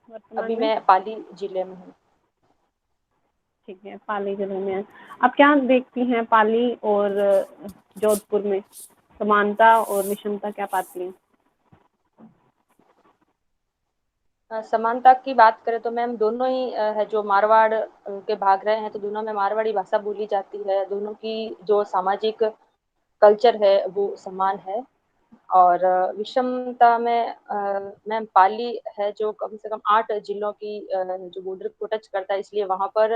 वर्तमान अभी में? मैं पाली जिले में हूँ। ठीक है, पाली जिले में है। आप क्या देखती हैं पाली और जोधपुर में? समानता और विषमता क्या पाती हैं? समानता की बात करें तो मैम दोनों ही है, जो मारवाड़ के भाग रहे हैं तो दोनों में मारवाड़ी भाषा बोली जाती है। दोनों की जो सामाजिक कल्चर है वो समान है। और विषमता में मैम पाली है जो कम से कम 8 जिलों की जो बॉर्डर को टच करता है, इसलिए वहाँ पर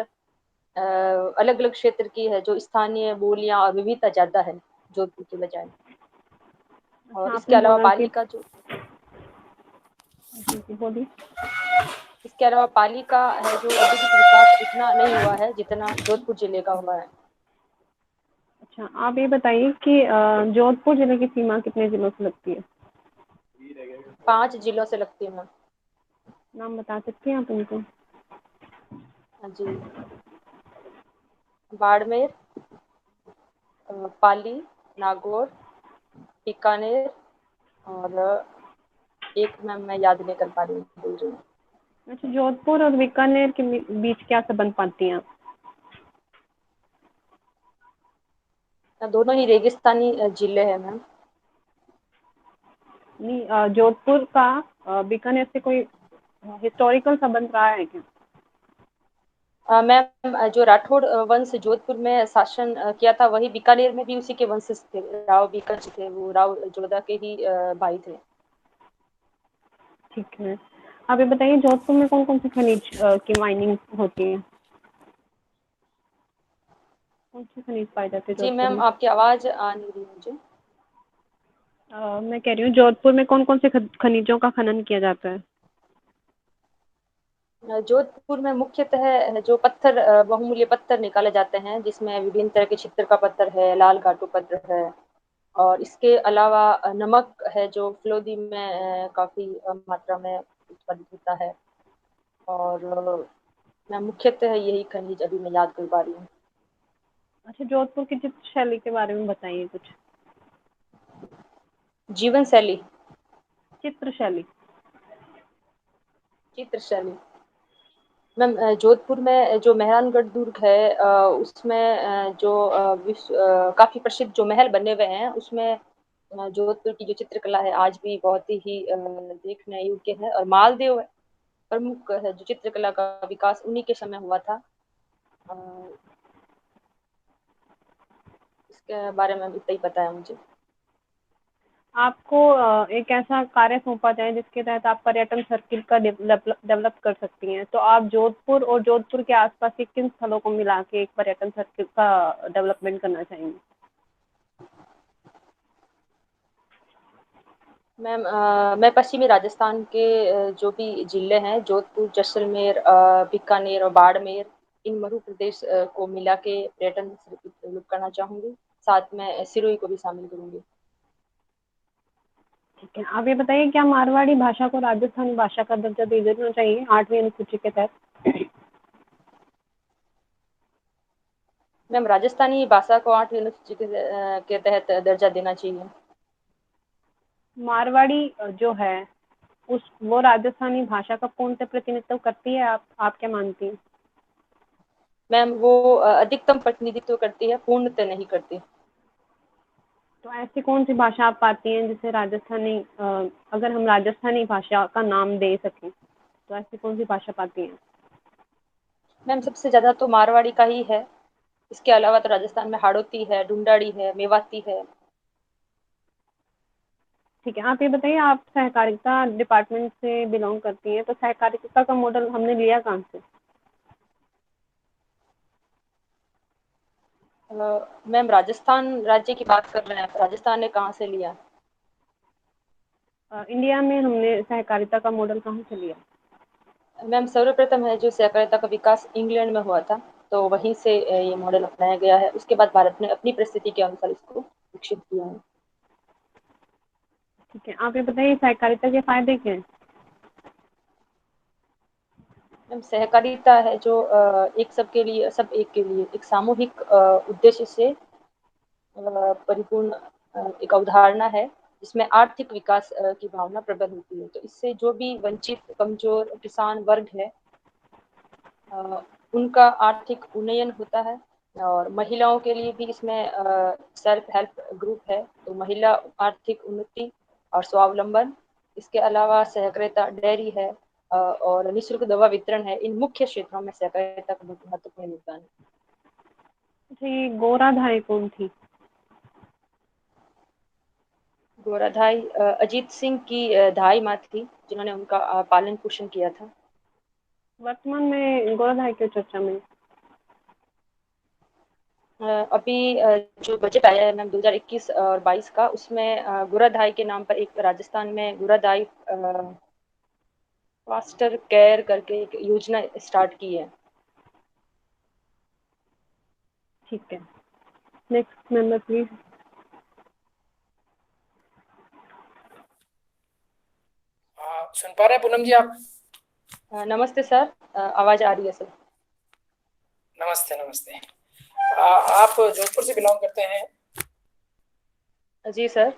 अलग अलग क्षेत्र की है जो स्थानीय बोलियां और विविधता ज्यादा है जोधपुर के बजाय। अच्छा, और आपने इसके अलावा बोला कि पाली का जो जी, जी, बोलिए। इसके अलावा पाली का है जो औद्योगिक विकास इतना नहीं हुआ है जितना जोधपुर जिले का हुआ है। अच्छा, आप ये बताइए कि जोधपुर जिले की सीमा कितने जिलों से लगती है? 5 जिलों से लगती है मैम। नाम बता सकती हैं आप उनको? हाँ जी। बाड़मेर, पाली, नागौर, बीकानेर और एक मैम मैं याद नहीं कर पा रही हूँ, भूल रही हूँ। अच्छा, जोधपुर और बीकानेर के बीच क्या संबंध पाती हैं आप? दोनों ही रेगिस्तानी जिले हैं मैम। नहीं, जोधपुर का बीकानेर से कोई हिस्टोरिकल संबंध रहा है क्या? मैम जो राठौड़ वंश जोधपुर में शासन किया था, वही बीकानेर में भी उसी के वंशज थे। राव बीकज थे, वो राव जोधा के ही भाई थे। ठीक है। आप ये बताइए जोधपुर में कौन-कौन से खनिज की माइनिंग होती है? कौन से खनिज पाए जाते हैं जी जोधपुर मैम, में? आपकी आवाज आ नहीं रही मुझे। मैं कह रही हूँ जोधपुर में कौन-कौन से खनिजों का खनन किया जाता है? जोधपुर में मुख्यतः जो पत्थर बहुमूल्य पत्थर निकाले जाते हैं, जिसमें विभिन्न तरह के चित्र का पत्थर है, लाल घाटू पत्थर है। और इसके अलावा नमक है जो फलोदी में काफी मात्रा में उत्पादित होता है। और मैं मुख्यतः यही खनिज अभी मैं याद कर पा रही हूँ। अच्छा, जोधपुर की चित्र शैली के बारे में बताइए कुछ। जीवन शैली। चित्र शैली। चित्र शैली। मैम जोधपुर में जो मेहरानगढ़ दुर्ग है, उसमें जो विश्व काफी प्रसिद्ध जो महल बने हुए हैं, उसमें जोधपुर की जो चित्रकला है आज भी बहुत ही देखने योग्य है। और मालदेव प्रमुख है, जो चित्रकला का विकास उन्हीं के समय हुआ था। अ, इसके बारे में इतना ही पता है मुझे। आपको एक ऐसा कार्य सौंपा जाए जिसके तहत आप पर्यटन सर्किल का डेवलप कर सकती हैं, तो आप जोधपुर और जोधपुर के आसपास के किन स्थलों को मिला के एक पर्यटन सर्किल का डेवलपमेंट करना चाहेंगे? मैम मैं पश्चिमी राजस्थान के जो भी जिले हैं, जोधपुर, जैसलमेर, बीकानेर और बाड़मेर, इन मरु प्रदेश को मिला के पर्यटन सर्किट डेवलप करना चाहूंगी। साथ में सिरोही को भी शामिल करूंगी। ठीक है, आप ये बताइए क्या मारवाड़ी भाषा को राजस्थानी भाषा का दर्जा दे देना चाहिए 8वीं अनुसूची के तहत? मैम राजस्थानी भाषा को 8वीं अनुसूची के तहत दर्जा देना चाहिए। मारवाड़ी जो है उस वो राजस्थानी भाषा का पूर्णतः प्रतिनिधित्व करती है, आप क्या मानती हैं? मैम वो अधिकतम प्रतिनिधित्व करती है, पूर्णतः नहीं करती। तो ऐसी कौन सी भाषा आप पाती हैं जिसे राजस्थानी अगर हम राजस्थानी भाषा का नाम दे सकें, तो ऐसी कौन सी भाषा पाती हैं? मैम सबसे ज्यादा तो मारवाड़ी का ही है। इसके अलावा तो राजस्थान में हाड़ौती है, ढूंढाड़ी है, मेवाती है। ठीक है, आप ये बताइए आप सहकारिता डिपार्टमेंट से बिलोंग करती हैं, तो सहकारिता का मॉडल हमने लिया कहाँ से? मैम राजस्थान राज्य की बात कर रहे हैं, राजस्थान ने कहाँ से लिया? इंडिया में हमने सहकारिता का मॉडल कहाँ से लिया? मैम सर्वप्रथम है जो सहकारिता का विकास इंग्लैंड में हुआ था, तो वहीं से ये मॉडल अपनाया गया है। उसके बाद भारत ने अपनी परिस्थिति के अनुसार इसको विकसित किया है। ठीक है, आप ये बताइए सहकारिता के फायदे क्या हैं? मैम सहकारिता है जो एक सबके लिए, सब एक के लिए एक सामूहिक उद्देश्य से परिपूर्ण एक अवधारणा है। जिसमें आर्थिक विकास की भावना प्रबल होती है। तो इससे जो भी वंचित, कमजोर किसान वर्ग है, उनका आर्थिक उन्नयन होता है। और महिलाओं के लिए भी इसमें सेल्फ हेल्प ग्रुप है, तो महिला आर्थिक उन्नति और स्वावलंबन। इसके अलावा सहकारिता डेयरी है, और निःशुल्क दवा वितरण है। इन मुख्य क्षेत्रों में सहकारिता का बहुत महत्वपूर्ण योगदान है। अच्छा, ये गोराधाई कौन थी? गोराधाई अजीत सिंह की धाई माँ थी, जिन्होंने उनका पालन पोषण किया था। वर्तमान में गोराधाई क्यों चर्चा में? अभी जो बजट आया है मैम 2021 और 22 का, उसमें गोराधाई के नाम पर एक राजस्थान में गोराधाई फास्टर केयर करके एक योजना स्टार्ट की है। ठीक है, नेक्स्ट मेंबर प्लीज। सुन पा रहे हैं पूनम जी आप? नमस्ते सर, आवाज आ रही है सर? नमस्ते नमस्ते। आप जोधपुर से बिलोंग करते हैं? जी सर।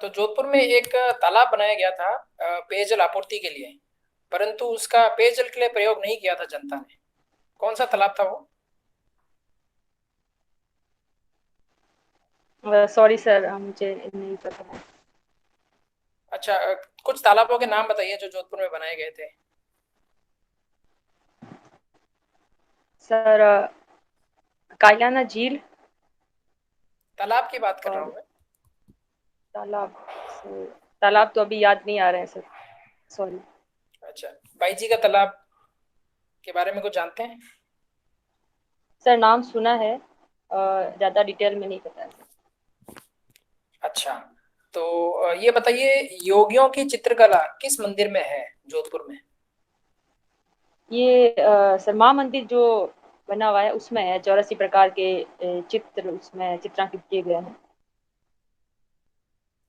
तो जोधपुर में एक तालाब बनाया गया था पेयजल आपूर्ति के लिए, परंतु उसका पेयजल के लिए प्रयोग नहीं किया था जनता ने। कौन सा तालाब था वो? सॉरी सर, मुझे नहीं पता है। अच्छा, कुछ तालाबों के नाम बताइए जो जोधपुर में बनाए गए थे। सर, कायलाना झील। तालाब की बात कर रहा और हूँ मैं। तालाब, सर तालाब तो अभी याद नहीं आ रहे हैं सर, सॉरी। अच्छा, बाईजी का तालाब के बारे में कुछ जानते हैं? सर नाम सुना है, ज्यादा डिटेल में नहीं पता है सर। अच्छा, तो ये बताइए, योगियों की चित्रकला किस मंदिर में है जोधपुर में? ये सर माँ मंदिर जो बना हुआ है उसमें है, 84 प्रकार के चित्र उसमें चित्रांकित किए गए हैं।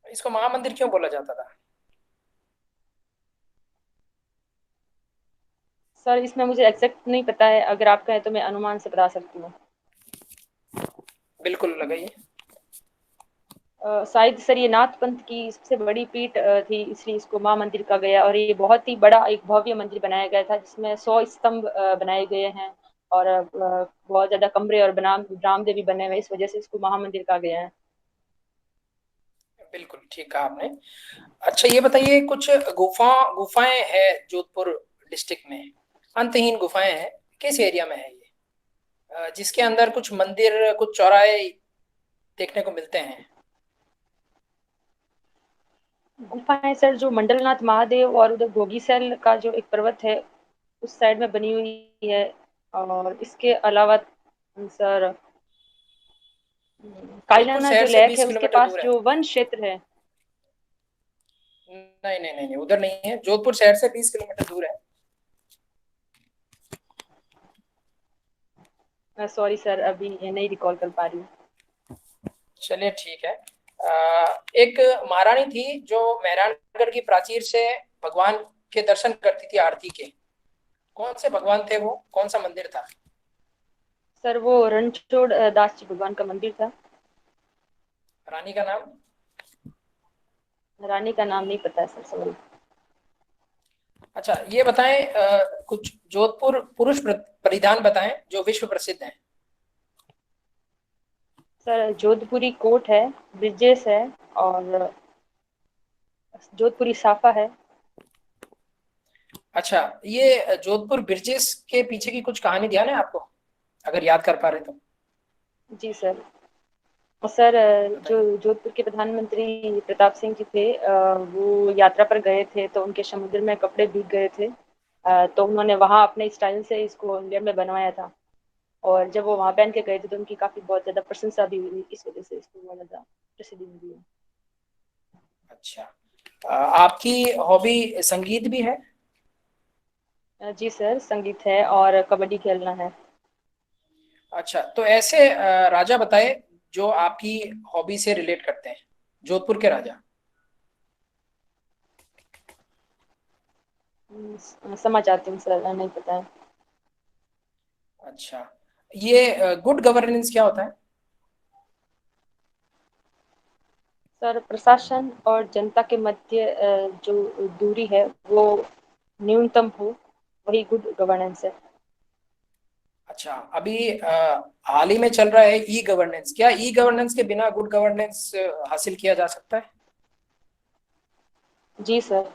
इसको महामंदिर क्यों बोला जाता था? सर इसमें मुझे एग्जैक्ट नहीं पता है, अगर आप कहें तो मैं अनुमान से बता सकती हूँ। बिल्कुल लगाइए। शायद सर ये नाथ पंथ की सबसे बड़ी पीठ थी, इसलिए इसको माँ मंदिर कहा गया। और ये बहुत ही बड़ा एक भव्य मंदिर बनाया गया था, जिसमें 100 स्तंभ बनाए गए हैं। और बहुत ज्यादा कमरे और राम देवी बने हुए, इस वजह से इसको महामंदिर कहा गया है। बिल्कुल ठीक कहा आपने। अच्छा, ये बताइए, कुछ गुफाएं हैं जोधपुर डिस्ट्रिक्ट में, अंतहीन गुफाएं हैं, किस एरिया में है ये? जिसके अंदर कुछ मंदिर, कुछ चौराहे देखने को मिलते हैं। गुफाएं सर जो मंडलनाथ महादेव और उधर भोगीसैल का जो एक पर्वत है, उस साइड में बनी हुई है। और इसके अलावा सर जोधपुर कायलाना शहर जो से लेक 20 है उसके किलोमीटर पास दूर है। जो वन क्षेत्र है। नहीं नहीं नहीं नहीं, उधर नहीं है, जोधपुर शहर से 20 किलोमीटर दूर है। सॉरी सर, अभी ये नहीं रिकॉल कर पा रही हूँ। चलिए ठीक है। एक महारानी थी जो मेहरानगढ़ की प्राचीर से भगवान के दर्शन करती थी आरती के। कौन से भगवान थे वो, कौन सा मंदिर था? सर वो रणछोड़ दास जी भगवान का मंदिर था। रानी का नाम? रानी का नाम नहीं पता है सर, सॉरी। अच्छा, ये बताएं, कुछ जोधपुर पुरुष परिधान बताएं जो विश्व प्रसिद्ध हैं। सर जोधपुरी कोट है, ब्रिजेस है, और जोधपुरी साफा है। अच्छा, ये जोधपुर ब्रिजेस के पीछे की कुछ कहानी ध्यान है आपको, अगर याद कर पा रहे तो? जी सर। और सर जो बताइए। जोधपुर के प्रधानमंत्री प्रताप सिंह जी थे, वो यात्रा पर गए थे, तो उनके समुद्र में कपड़े भीग गए थे। तो उन्होंने वहां अपने स्टाइल से इसको इंडिया में बनवाया था। और जब वो वहां पहन के गए थे तो उनकी काफी बहुत ज्यादा प्रशंसा भी हुई, इस वजह से इसको बहुत ज्यादा प्रसिद्धि मिली है। अच्छा, आपकी हॉबी संगीत भी है? जी सर, संगीत है और कबड्डी खेलना है। अच्छा, तो ऐसे राजा बताए जो आपकी हॉबी से रिलेट करते हैं, जोधपुर के राजा। समझ आती हूँ सर, नहीं पता है। अच्छा, ये गुड गवर्नेंस क्या होता है? सर प्रशासन और जनता के मध्य जो दूरी है वो न्यूनतम हो, वही गुड गवर्नेंस है। अच्छा, अभी हाल ही में चल रहा है ई गवर्नेंस, क्या ई गवर्नेंस के बिना गुड गवर्नेंस हासिल किया जा सकता है? जी सर।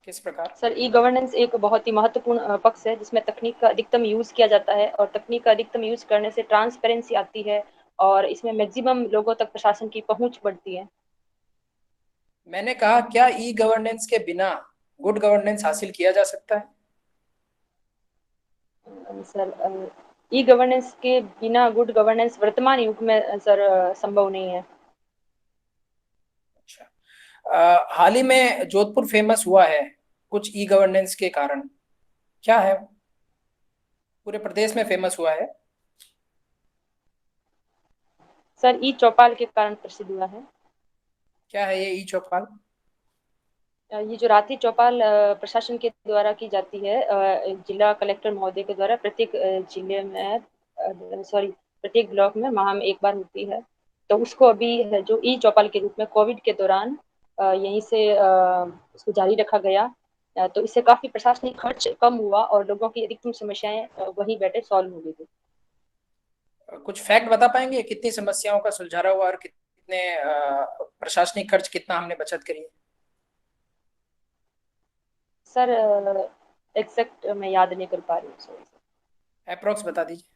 किस प्रकार? सर ई गवर्नेंस एक बहुत ही महत्वपूर्ण पक्ष है जिसमें तकनीक का अधिकतम यूज किया जाता है, और तकनीक का अधिकतम यूज करने से ट्रांसपेरेंसी आती है और इसमें मैक्सिमम लोगों तक प्रशासन की पहुंच बढ़ती है। मैंने कहा क्या ई गवर्नेंस के बिना गुड गवर्नेंस हासिल किया जा सकता है? सर ई गवर्नेंस के बिना गुड गवर्नेंस वर्तमान युग में सर संभव नहीं है। अच्छा, हाल ही में जोधपुर फेमस हुआ है कुछ ई गवर्नेंस के कारण, क्या है? पूरे प्रदेश में फेमस हुआ है। सर ई चौपाल के कारण प्रसिद्ध हुआ है। क्या है ये ई चौपाल? ये जो रात्रि चौपाल प्रशासन के द्वारा की जाती है, जिला कलेक्टर महोदय के द्वारा प्रत्येक जिले में, सॉरी, प्रत्येक ब्लॉक में माह में एक बार होती है। तो उसको अभी जो ई चौपाल के रूप में कोविड के दौरान यहीं से उसको जारी रखा गया। तो इससे काफी प्रशासनिक खर्च कम हुआ और लोगों की अधिकतम समस्याएं वहीं बैठे सॉल्व हो गई थी। कुछ फैक्ट बता पाएंगे कितनी समस्याओं का सुलझारा हुआ और कितने प्रशासनिक खर्च कितना हमने बचत करी है? सर एग्जैक्ट मैं याद नहीं कर पा रही हूँ sorry। अप्रोक्स बता दीजिए।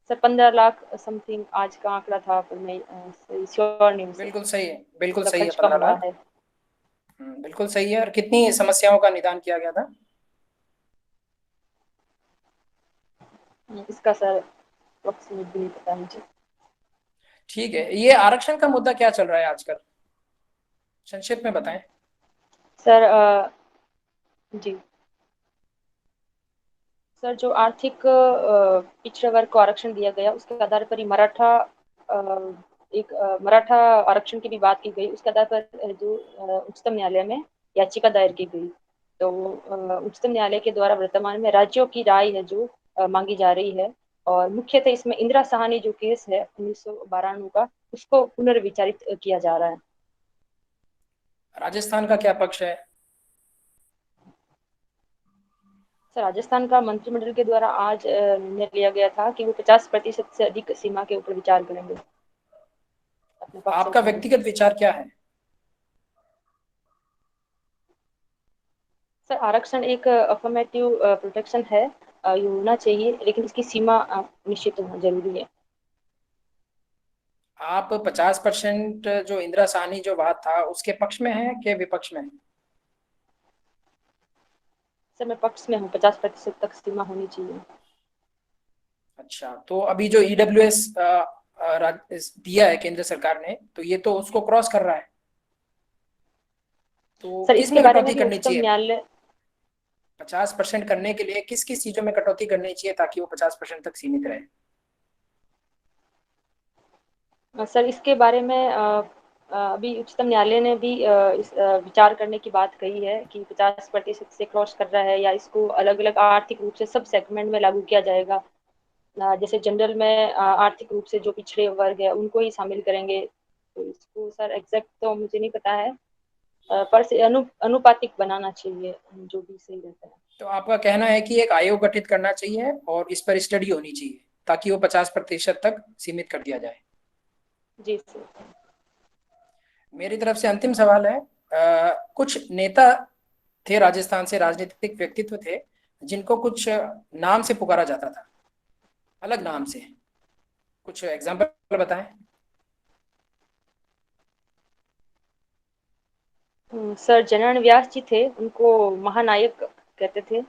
सर 15 लाख समथिंग आज का आंकड़ा था, पर मैं श्योर नहीं हूँ सर। बिल्कुल सही है, बिल्कुल मतलब सही है, खर्च कम 15 लाख। हुआ है। बिल्कुल सही है। और कितनी समस्याओं का निदान किया गया था? इसका सर अप्रोक्सीमेट भी नहीं पता मुझे। ठीक है, ये आरक्षण का मुद्दा क्या चल रहा है आजकल, संक्षिप्त में बताएं। सर जी सर, जो आर्थिक पिछड़े वर्ग को आरक्षण दिया गया उसके आधार पर ही मराठा मराठा आरक्षण की भी बात की गई। उसके आधार पर जो उच्चतम न्यायालय में याचिका दायर की गई। तो उच्चतम न्यायालय के द्वारा वर्तमान में राज्यों की राय है जो मांगी जा रही है। और मुख्यतः इसमें इंदिरा साहनी जो केस है 1992 का, उसको पुनर्विचारित किया जा रहा है। राजस्थान का क्या पक्ष है? सर राजस्थान का मंत्रिमंडल के द्वारा आज निर्णय लिया गया था कि वो 50% से अधिक सीमा के ऊपर विचार करेंगे अपने पक्ष आपका रखने में। व्यक्तिगत विचार क्या है? सर आरक्षण एक अफर्मेटिव प्रोटेक्शन है, ये होना चाहिए, लेकिन इसकी सीमा निश्चित होना जरूरी है। आप 50% जो इंदिरा साहनी जो बात था उसके पक्ष में है कि विपक्ष में है? सर मैं पक्ष में हूँ, 50% तक सीमा होनी चाहिए। अच्छा, तो अभी जो ईडब्ल्यूएस दिया है केंद्र सरकार ने, तो ये तो उसको क्रॉस कर रहा है, तो सर किस इसके में बारे में कटौती भी करनी उच्चतम चाहिए? न्यायालय 50% करने के लिए किस किस चीजों में कटौती करनी चाहिए ताकि वो 50% तक सीमित रहे? सर इसके बारे में अभी उच्चतम न्यायालय ने भी विचार करने की बात कही है कि 50% से क्रॉस कर रहा है या इसको अलग अलग आर्थिक रूप से सब सेगमेंट में लागू किया जाएगा। जैसे जनरल में आर्थिक रूप से जो पिछड़े वर्ग है उनको ही शामिल करेंगे। तो इसको सर एग्जैक्ट तो मुझे नहीं पता है, पर से अनुपातिक बनाना चाहिए जो भी सही रहता है। तो आपका कहना है कि एक आयोग गठित करना चाहिए और इस पर स्टडी होनी चाहिए ताकि वो 50% तक सीमित कर दिया जाए। जी सर। मेरी तरफ से अंतिम सवाल है, कुछ नेता थे राजस्थान से, राजनीतिक व्यक्तित्व थे जिनको कुछ नाम से पुकारा जाता था, अलग नाम से, कुछ एग्जाम्पल बताएं। सर जनरल व्यास जी थे, उनको महानायक कहते थे।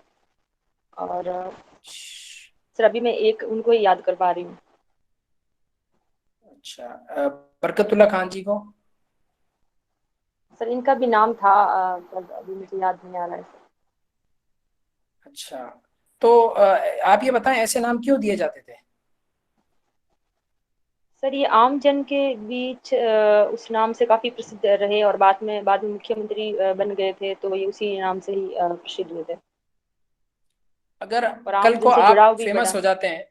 और सर अभी मैं एक उनको ही याद कर पा रही हूँ। अच्छा, बरकतुल्ला खान जी को? सर इनका भी नाम था, पर अभी मुझे याद नहीं आ रहा है सर। अच्छा, तो आप ये बताएं ऐसे नाम क्यों दिए जाते थे? सर ये आम जन के बीच उस नाम से काफी प्रसिद्ध रहे और बाद में मुख्यमंत्री बन गए थे, तो ये उसी नाम से ही प्रसिद्ध हुए थे। अगर और कल आम को जन से आप जुड़ाव भी फेमस बढ़ा। हो जाते हैं,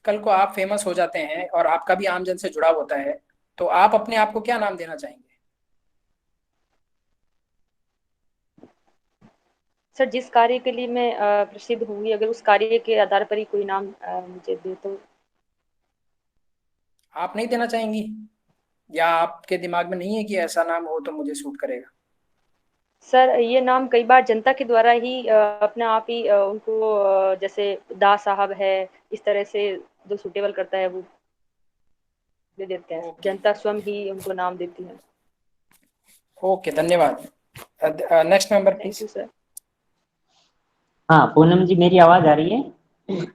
कल को आप फेमस हो जाते हैं और आपका भी आमजन से जुड़ाव होता है, तो आप अपने आप को क्या नाम देना चाहेंगे? सर, जिस कार्य के लिए मैं प्रसिद्ध हुई, अगर उस कार्य के आधार पर ही कोई नाम मुझे दे तो। आप नहीं देना चाहेंगी, या आपके दिमाग में नहीं है कि ऐसा नाम हो तो मुझे सूट करेगा? सर, ये नाम कई बार जनता के द्वारा ही अपने आप ही उनको जैसे दा साहब है, इस तरह से जो सुटेबल करता है वो दे देते हैं। ओके। जनता स्वयं ही उनको नाम देती है। ओके, धन्यवाद। Next member thank please. You sir. हाँ पूनम जी, मेरी आवाज आ रही है?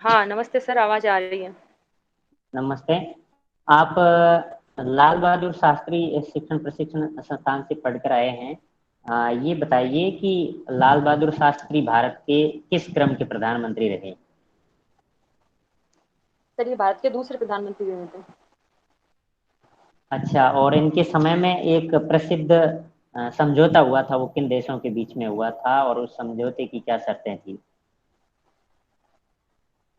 हाँ, नमस्ते सर, आवाज आ रही है। नमस्ते। आप लाल बहादुर शास्त्री शिक्षण प्रशिक्षण संस्थान से पढ़कर आए हैं। ये बताइए कि लाल बहादुर शास्त्री भारत के किस क्रम के प्रधानमंत्री रहे? सर, ये भारत के दूसरे प्रधानमंत्री रहे थे। अच्छा, और इनके समय में एक प्रसिद्ध समझौता हुआ था, वो किन देशों के बीच में हुआ था और उस समझौते की क्या शर्तें थी?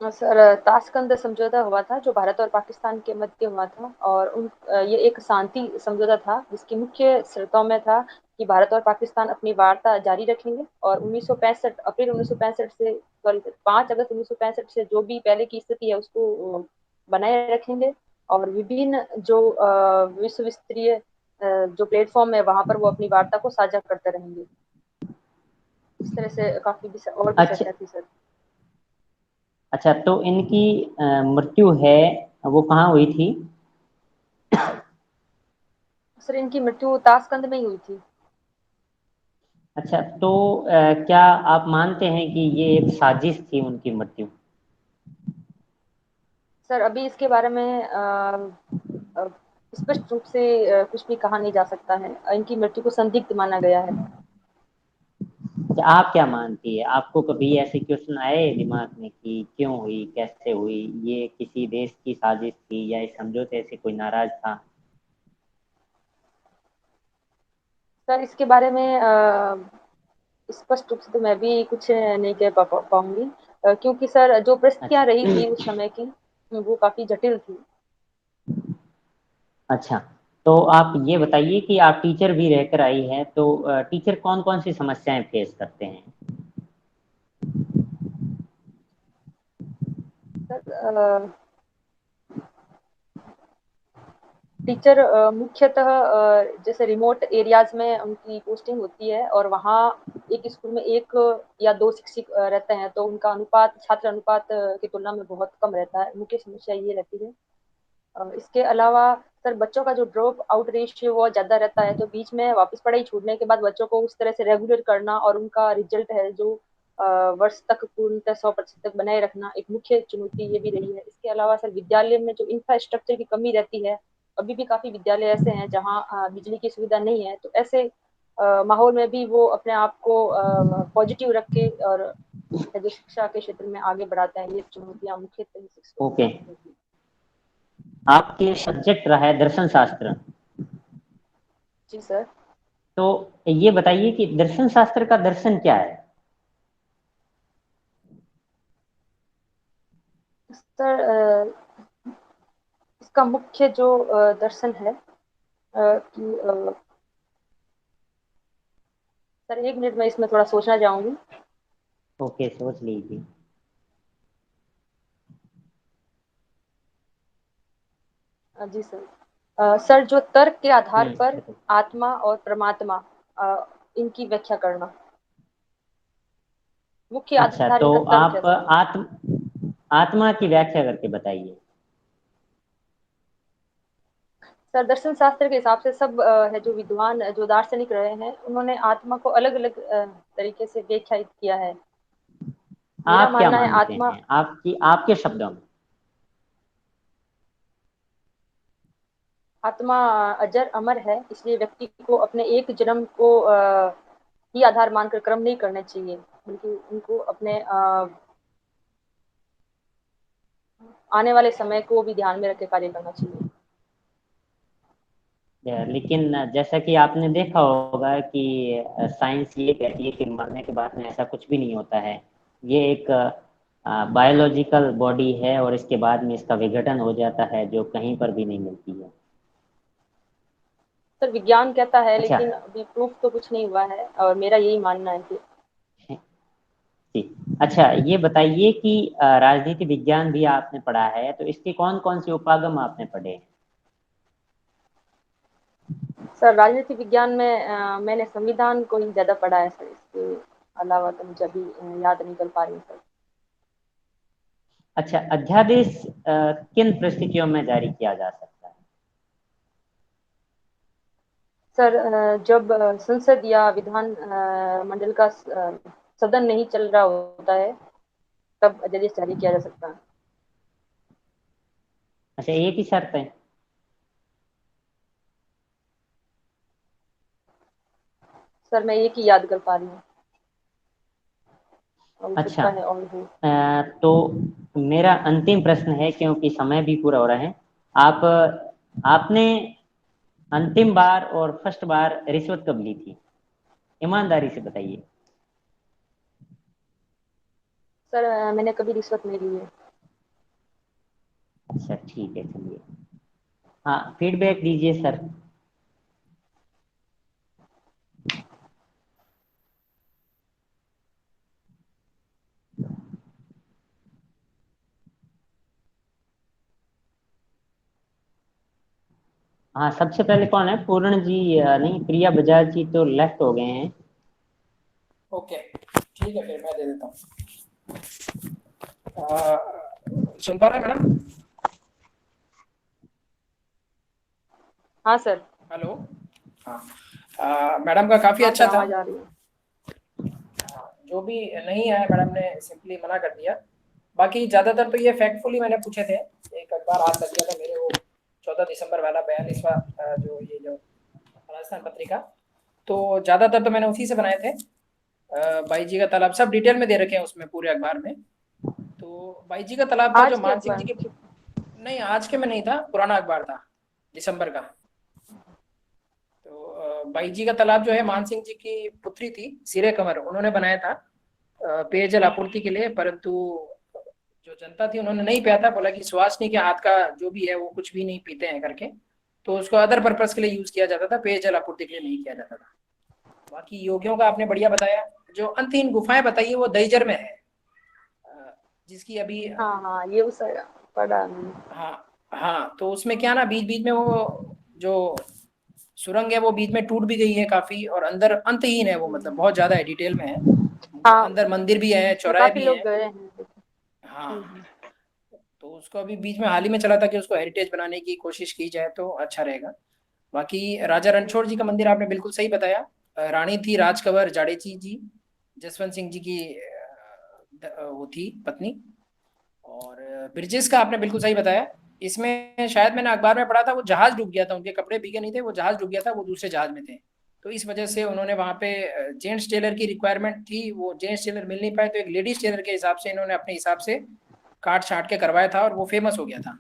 सर, ताशकंद समझौता हुआ था जो भारत और पाकिस्तान के मध्य हुआ था, और ये एक शांति समझौता था जिसकी मुख्य शर्तों में था कि भारत और पाकिस्तान अपनी वार्ता जारी रखेंगे, और 1965 अप्रैल 1965 से, सॉरी, 5 अगस्त 1965 से जो भी पहले की स्थिति है उसको बनाए रखेंगे, और विभिन्न जो विश्व स्तरीय जो प्लेटफॉर्म है वहां पर वो अपनी वार्ता को साझा करते रहेंगे। इस तरह से काफी भी और भी अच्छा। चर्चा थी सर। अच्छा, तो इनकी मृत्यु है वो कहाँ हुई थी? सर, इनकी मृत्यु ताशकंद में ही हुई थी। अच्छा, तो क्या आप मानते हैं कि ये एक साजिश थी उनकी मृत्यु? सर, अभी इसके बारे में अ, स्पष्ट रूप से कुछ भी कहा नहीं जा सकता है। इनकी मृत्यु को संदिग्ध माना गया है। अच्छा, आप क्या मानती है? आपको कभी ऐसे क्वेश्चन आए दिमाग में कि क्यों हुई, कैसे हुई, ये किसी देश की साजिश थी या इस समझौते से कोई नाराज था? सर, इसके बारे में स्पष्ट रूप से तो मैं भी कुछ नहीं कह पाऊंगी, क्योंकि सर जो अच्छा। परिस्थितियां रही थी उस समय की वो काफी जटिल थी। अच्छा, तो आप ये बताइए कि आप टीचर भी रहकर आई हैं, तो टीचर कौन कौन सी समस्याएं फेस करते हैं? सर, टीचर मुख्यतः जैसे रिमोट एरियाज में उनकी पोस्टिंग होती है, और वहाँ एक स्कूल में एक या दो शिक्षक रहते हैं, तो उनका अनुपात छात्र अनुपात की तुलना में बहुत कम रहता है। मुख्य समस्या ये रहती है। इसके अलावा सर, बच्चों का जो ड्रॉप आउट रेशियो वो ज्यादा रहता है, तो बीच में वापस पढ़ाई छूटने के बाद बच्चों को उस तरह से रेगुलर करना और उनका रिजल्ट है जो वर्ष तक पूर्णतः 100% तक बनाए रखना एक मुख्य चुनौती ये भी रही है। इसके अलावा सर, विद्यालय में जो इंफ्रास्ट्रक्चर की कमी रहती है, अभी भी काफी विद्यालय ऐसे हैं जहाँ बिजली की सुविधा नहीं है, तो ऐसे माहौल में भी वो अपने आप को पॉजिटिव रख के और जो शिक्षा के क्षेत्र में आगे बढ़ाते हैं, ये चुनौतियां मुख्य शिक्षकों के ओके। सामने रहती हैं। आपके सब्जेक्ट रहा है दर्शन शास्त्र, जी सर। तो ये बताइए कि दर्शन शास्त्र का दर्शन क्या है? सर, इसका मुख्य जो दर्शन है कि सर, 1 मिनट में इसमें थोड़ा सोचना चाहूंगी। ओके, सोच लीजिए। जी सर। सर, जो तर्क के आधार पर बताइए। आत्मा और परमात्मा इनकी व्याख्या करना, मुख्य अच्छा, आधार तो इनका तर्क है आप सर। आत्मा की व्याख्या करके बताइए। सर, दर्शन शास्त्र के हिसाब से सब है जो विद्वान जो दार्शनिक रहे हैं उन्होंने आत्मा को अलग अलग तरीके से व्याख्यायित किया है। मेरा आप क्या मानना है मानते आत्मा हैं, आपकी आपके शब्दों में? आत्मा अजर अमर है, इसलिए व्यक्ति को अपने एक जन्म को ही आधार मानकर कर्म नहीं करने चाहिए, बल्कि उनको अपने आने वाले समय को भी ध्यान में रख के कार्य करना चाहिए। लेकिन जैसा कि आपने देखा होगा कि साइंस ये कहती है कि मरने के बाद में ऐसा कुछ भी नहीं होता है। ये एक बायोलॉजिकल बॉडी है और इसके बाद में इसका विघटन हो जाता है, जो कहीं पर भी नहीं मिलती है। सर विज्ञान कहता है, अच्छा लेकिन अभी प्रूफ तो कुछ नहीं हुआ है, और मेरा यही मानना है कि जी। अच्छा ये बताइए कि राजनीति विज्ञान भी आपने पढ़ा है, तो इसके कौन कौन से उपागम आपने पढ़े हैं? सर राजनीति विज्ञान में मैंने संविधान को ही ज्यादा पढ़ा है सर, इसके अलावा तो मुझे अभी याद नहीं कर पा रही हूँ सर। अच्छा, अध्यादेश किन परिस्थितियों में जारी किया जा सकता है? सर जब संसद या विधान मंडल का सदन नहीं चल रहा होता है, तब अध्यादेश जारी किया जा सकता है। अच्छा, एक ही शर्त है? सर मैं एक ही याद कर पा रही हूँ, हो अच्छा, सकता है और हो। तो मेरा अंतिम प्रश्न है, क्योंकि समय भी पूरा हो रहा है। आप आपने अंतिम बार और फर्स्ट बार रिश्वत कब ली थी? ईमानदारी से बताइए। सर मैंने कभी रिश्वत नहीं ली है। अच्छा ठीक है, चलिए। हाँ, फीडबैक दीजिए सर। हाँ, सबसे पहले कौन है? पूर्ण जी नहीं, प्रिया बजाज जी तो लेफ्ट हो गए हैं। ओके ठीक है, फिर मैं दे देता हूँ। सुन पा रहे हैं मैडम? हाँ सर। हेलो। हाँ, मैडम का काफी हाँ सर, अच्छा था। आवाज आ रही है। जो भी नहीं आया मैडम ने सिंपली मना कर दिया। बाकी ज्यादातर तो ये फैक्टफुली मैंने पूछे थे। एक अखबार हाथ लग गया था मेरे, वो 14 दिसंबर वाला 42वां जो ये जो राजस्थान पत्रिका, तो ज्यादातर तो मैंने उसी से बनाए थे। बाई जी का तालाब सब डिटेल में दे रखे हैं उसमें पूरे अखबार में। तो बाई जी का तालाब था जो आज के मान सिंह जी अखबार की, नहीं आज के में नहीं था, पुराना अखबार था दिसंबर का। तो बाई जी का तालाब जो है मान सिंह जी की पुत्री थी सिरे कंवर, उन्होंने बनाया था पेयजल आपूर्ति के लिए, परंतु जो जनता थी उन्होंने नहीं पिया था, बोला कि सुहासनी के हाथ का जो भी है वो कुछ भी नहीं पीते हैं करके, तो उसको अदर पर्पज के लिए यूज किया जाता था, पेयजल आपूर्ति के लिए नहीं किया जाता था। बाकी योगियों का आपने बढ़िया बताया। जो अंतहीन गुफाएं बताई है वो दहीजर में है, जिसकी अभी हाँ हाँ, ये उस पढ़ा मैंने। हाँ हाँ, तो उसमें क्या ना बीच बीच में वो जो सुरंग है वो बीच में टूट भी गई है काफी, और अंदर अंतहीन है वो, मतलब बहुत ज्यादा है, डिटेल में है। हाँ, अंदर मंदिर भी है, वो चौराहे काफी भी लोग हैं। गए हैं। हाँ, तो उसको अभी बीच में हाल ही में चला था कि उसको हेरिटेज बनाने की कोशिश की जाए तो अच्छा रहेगा। बाकी राजा रणछोड़ जी का मंदिर आपने बिल्कुल सही बताया। रानी थी राजकंवर जाडेची जी, जसवंत सिंह जी की वो थी पत्नी। और ब्रिजेश का आपने बिल्कुल सही बताया। इसमें शायद मैंने अखबार में पढ़ा था वो जहाज डूब गया था, उनके कपड़े भीगे नहीं थे, वो जहाज डूब गया था, वो दूसरे जहाज में थे। तो इस वजह से उन्होंने वहां पे जेंट्स टेलर की रिक्वायरमेंट थी, वो जेंट्स टेलर मिल नहीं पाए, तो एक लेडीज टेलर के हिसाब से इन्होंने अपने हिसाब से काट छाट के करवाया था, और वो फेमस हो गया था,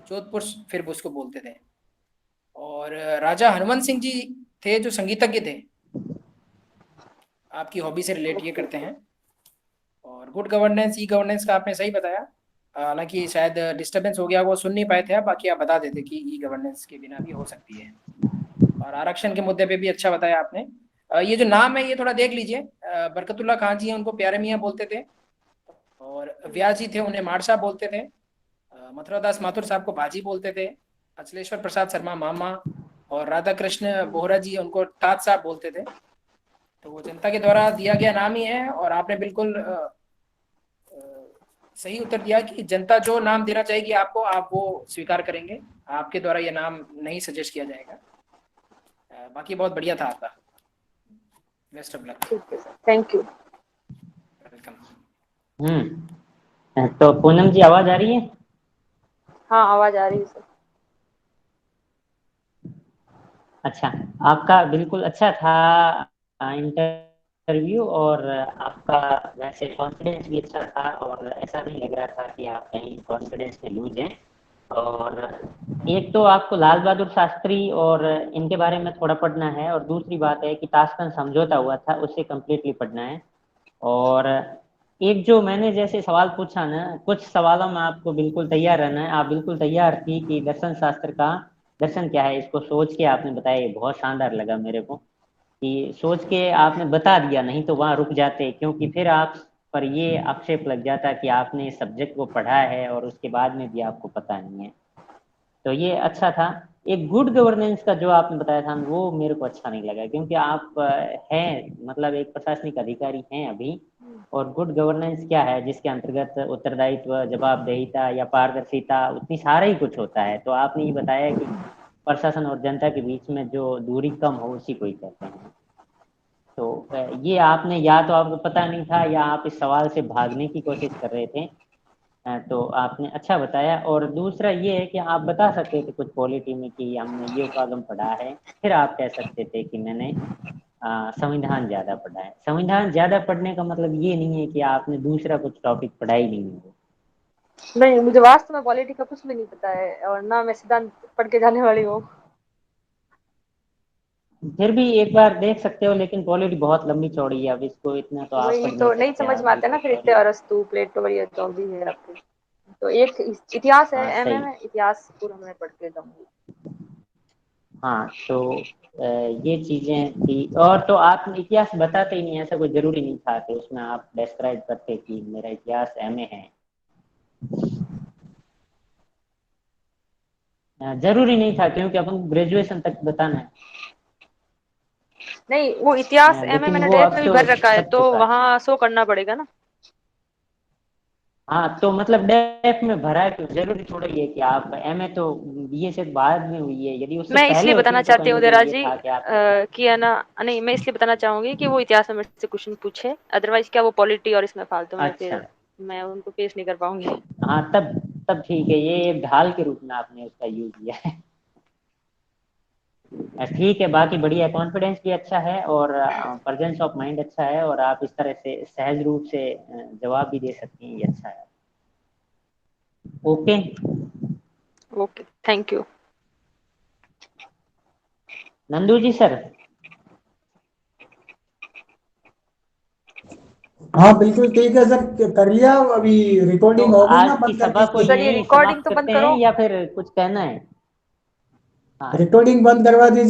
जोधपुर फिर उसको बोलते थे। और राजा हनुमंत सिंह जी थे जो संगीतज्ञ थे, आपकी हॉबी से रिलेट ये ओके। करते हैं। और गुड गवर्नेंस ई गवर्नेंस का आपने सही बताया। हालांकि शायद डिस्टरबेंस हो गया, वो सुन नहीं पाए थे आप, बाकी आप बता देते कि ई गवर्नेंस के बिना भी हो सकती है। और आरक्षण के मुद्दे पे भी अच्छा बताया आपने। ये जो नाम है ये थोड़ा देख लीजिए। बरकतुल्ला खान जी हैं, उनको प्यारे मियाँ बोलते थे, और व्यास जी थे उन्हें मार साहब बोलते थे। मथुरा दास माथुर साहब को बाजी बोलते थे। अचलेश्वर प्रसाद शर्मा मामा, और राधा कृष्ण बोहरा जी उनको तात साहब बोलते थे। तो वो जनता के द्वारा दिया गया नाम ही है, और आपने बिल्कुल सही उत्तर दिया कि जनता जो नाम देना चाहेगी आपको, आप वो स्वीकार करेंगे, आपके द्वारा ये नाम नहीं सजेस्ट किया जाएगा। बाकी बहुत बढ़िया था आपका, बेस्ट ऑफ लक। ठीक है सर, थैंक यू। वेलकम। तो पूनम जी आवाज आ रही है? हाँ, आवाज आ रही है सर। अच्छा, आपका बिल्कुल अच्छा था इंटरव्यू, और आपका वैसे कॉन्फिडेंस भी अच्छा था, और ऐसा नहीं लग रहा था कि आप कहीं कॉन्फिडेंस में लूज हैं। और एक तो आपको लाल बहादुर शास्त्री और इनके बारे में थोड़ा पढ़ना है, और दूसरी बात है कि ताशकंद समझौता हुआ था उसे कम्प्लीटली पढ़ना है। और एक जो मैंने जैसे सवाल पूछा ना, कुछ सवालों में आपको बिल्कुल तैयार रहना है। आप बिल्कुल तैयार थी कि दर्शन शास्त्र का दर्शन क्या है, इसको सोच के आपने बताया। ये बहुत शानदार लगा मेरे को कि सोच के आपने बता दिया, नहीं तो वहां रुक जाते, क्योंकि फिर आप पर ये आक्षेप लग जाता कि आपने इस सब्जेक्ट को पढ़ा है और उसके बाद में भी आपको पता नहीं है। तो ये अच्छा था। एक गुड गवर्नेंस का जो आपने बताया था वो मेरे को अच्छा नहीं लगा, क्योंकि आप हैं मतलब एक प्रशासनिक अधिकारी हैं अभी, और गुड गवर्नेंस क्या है जिसके अंतर्गत उत्तरदायित्व, जवाबदेहिता या पारदर्शिता, उतनी सारा ही कुछ होता है। तो आपने ये बताया कि प्रशासन और जनता के बीच में जो दूरी कम हो उसी को ही कहते हैं। तो ये आपने, या तो आपको पता नहीं था या आप इस सवाल से भागने की कोशिश कर रहे थे। तो आपने अच्छा बताया। और दूसरा ये है कि आप बता सकते थे कुछ पॉलिटी में कि हमने ये कॉलम पढ़ा है, फिर आप कह सकते थे कि मैंने संविधान ज्यादा पढ़ा है। संविधान ज्यादा पढ़ने का मतलब ये नहीं है कि आपने दूसरा कुछ टॉपिक पढ़ा ही नहीं है। नहीं, मुझे वास्तव में पॉलिटी का कुछ भी नहीं पता है और ना मैं सिद्धांत पढ़ के जाने वाली हूँ। फिर भी एक बार देख सकते हो, लेकिन पॉलिटी बहुत लंबी चौड़ी है, अब इसको इतना तो आप वही पढ़ नहीं तो नहीं सकते। समझ आप में भी आता है ना, तो फिर इतने सॉरी। अरस्तु, प्लेटो और ये जो भी है आपके। तो एक इतिहास है, हाँ एमए सही। में इतिहास पूरा मैं पढ़ के जाऊंगी। हाँ तो ये चीजें थी। और तो आप इतिहास बताते ही नहीं, ऐसा कोई जरूरी नहीं था कि उसमें आप डिस्क्राइब करते कि मेरा इतिहास एमए है। जरूरी नहीं था, क्योंकि अपन ग्रेजुएशन तक बताना है। नहीं, वो इतिहास एमए लेकिन मैंने वो डायरेक्ट अब में भी तो भर रखा है, छप तो चुका है। वहां शो करना पड़ेगा ना। हाँ तो मतलब डेफ में भरा है, तो जरूरी थोड़ा ही है कि आप एमए तो बीए से बाद में हुई है। यदि उससे मैं पहले इसलिए बताना होती तो चाहती कहीं हूँ ना कहीं उदयरा ये जी था कि आप। कि है ना, नहीं मैं इसलिए बताना चाहूंगी कि वो इतिहास में मेरे से क्वेश्चन पूछे, अदरवाइज क्या वो पॉलिटी और इसमें फालतू में अच्छा। फिर मैं उनको पेश नहीं कर पाऊंगी। हाँ तब तब ठीक है, ये एक ढाल के रूप में आपने उसका यूज किया है। ठीक है, बाकी बढ़िया, कॉन्फिडेंस भी अच्छा है और प्रेजेंस ऑफ माइंड अच्छा है, और आप इस तरह से सहज रूप से जवाब भी दे सकती हैं, ये अच्छा है। Okay. Okay, thank you. Nandu ji sir. हाँ बिल्कुल ठीक है सर, कर लिया अभी। तो रिकॉर्डिंग हो गई ना, आज की बंद कर सभा को दीजिए। सर ये यहीं रिकॉर्डिंग समाप्त तो बंद करते हैं करो। या फिर कुछ कहना है? हाँ। रिकॉर्डिंग बंद करवा दीजिए।